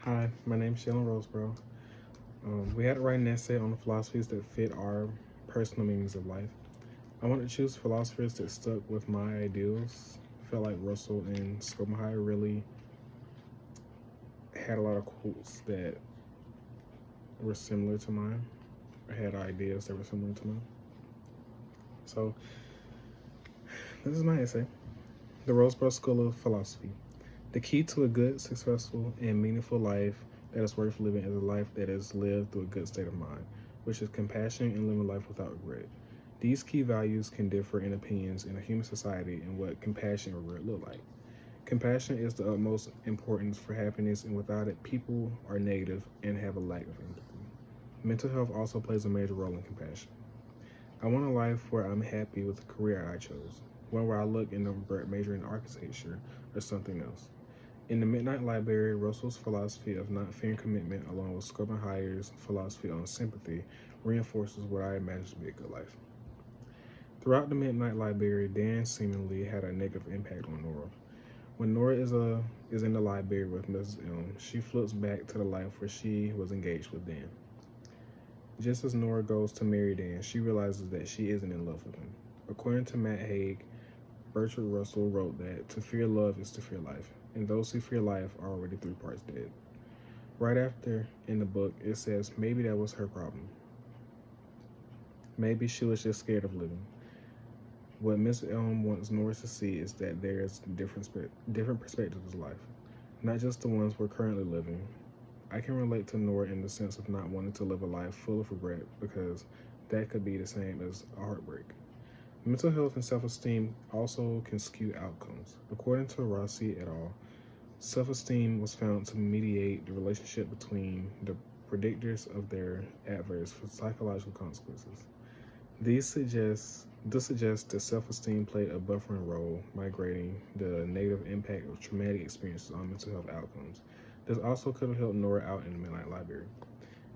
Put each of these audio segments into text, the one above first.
Hi, my name is Shalyn Roseborough. We had to write an essay on the philosophies that fit our personal meanings of life. I wanted to choose philosophers that stuck with my ideals. I felt like Russell and Schopenhauer really had a lot of quotes that were similar to mine. I had ideas that were similar to mine. So, this is my essay. The Roseborough School of Philosophy. The key to a good, successful, and meaningful life that is worth living is a life that is lived through a good state of mind, which is compassion and living life without regret. These key values can differ in opinions in a human society and what compassion and regret look like. Compassion is the utmost importance for happiness, and without it, people are negative and have a lack of empathy. Mental health also plays a major role in compassion. I want a life where I'm happy with the career I chose, one where I look and don't regret majoring in architecture or something else. In The Midnight Library, Russell's philosophy of not fearing commitment, along with Schopenhauer's philosophy on sympathy, reinforces what I imagine to be a good life. Throughout The Midnight Library, Dan seemingly had a negative impact on Nora. When Nora is in the library with Mrs. Elm, she flips back to the life where she was engaged with Dan. Just as Nora goes to marry Dan, she realizes that she isn't in love with him. According to Matt Haig, Bertrand Russell wrote that to fear love is to fear life, and those who fear life are already 3 parts dead. Right after in the book, it says maybe that was her problem. Maybe she was just scared of living. What Miss Elm wants Nora to see is that there is different perspectives of life, not just the ones we're currently living. I can relate to Nora in the sense of not wanting to live a life full of regret, because that could be the same as a heartbreak. Mental health and self-esteem also can skew outcomes. According to Rossi et al., self-esteem was found to mediate the relationship between the predictors of their adverse psychological consequences. This suggests that self-esteem played a buffering role, migrating the negative impact of traumatic experiences on mental health outcomes. This also could have helped Nora out in the Midnight Library.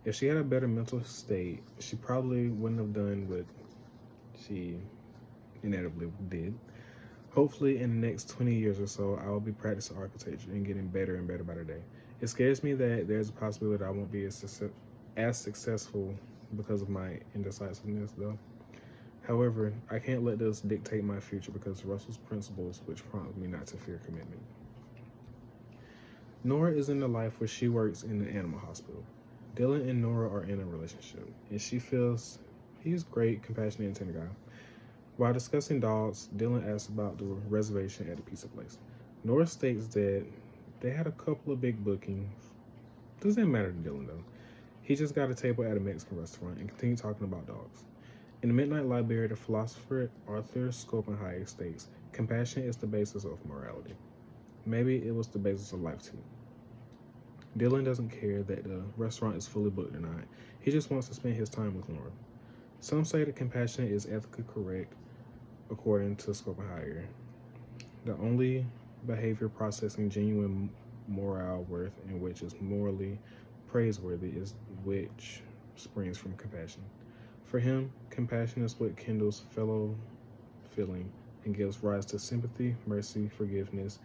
If she had a better mental state, she probably wouldn't have done what she inevitably did. Hopefully, in the next 20 years or so, I will be practicing architecture and getting better and better by the day. It scares me that there's a possibility that I won't be as successful because of my indecisiveness, though. However, I can't let this dictate my future because Russell's principles, which prompt me not to fear commitment. Nora is in the life where she works in the animal hospital. Dylan and Nora are in a relationship, and she feels he's great, compassionate, and tender guy. While discussing dogs, Dylan asks about the reservation at the pizza place. Nora states that they had a couple of big bookings. Doesn't matter to Dylan though. He just got a table at a Mexican restaurant and continued talking about dogs. In the Midnight Library, the philosopher Arthur Schopenhauer states, compassion is the basis of morality. Maybe it was the basis of life too. Dylan doesn't care that the restaurant is fully booked or not. He just wants to spend his time with Nora. Some say that compassion is ethically correct, according to Schopenhauer. The only behavior processing genuine moral worth and which is morally praiseworthy is which springs from compassion. For him, compassion is what kindles fellow feeling and gives rise to sympathy, mercy, forgiveness,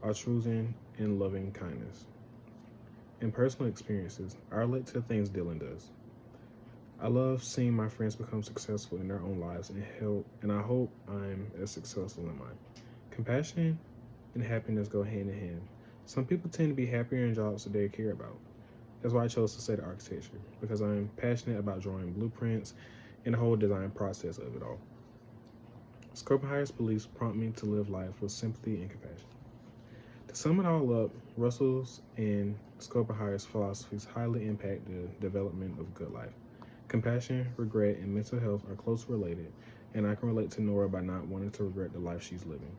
altruism, and loving kindness. In personal experiences, I relate to the things Dylan does. I love seeing my friends become successful in their own lives and I hope I'm as successful in mine. Compassion and happiness go hand in hand. Some people tend to be happier in jobs that they care about. That's why I chose to study architecture, because I'm passionate about drawing blueprints and the whole design process of it all. Schopenhauer's beliefs prompt me to live life with sympathy and compassion. To sum it all up, Russell's and Schopenhauer's philosophies highly impact the development of a good life. Compassion, regret, and mental health are closely related, and I can relate to Nora by not wanting to regret the life she's living.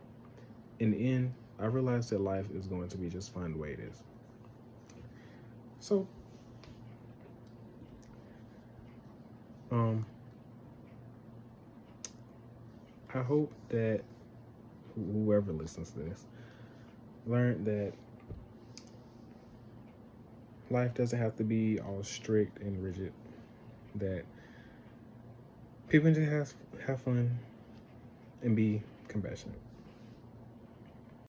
In the end, I realized that life is going to be just fine the way it is. So, I hope that whoever listens to this learned that life doesn't have to be all strict and rigid, that people just have fun and be compassionate.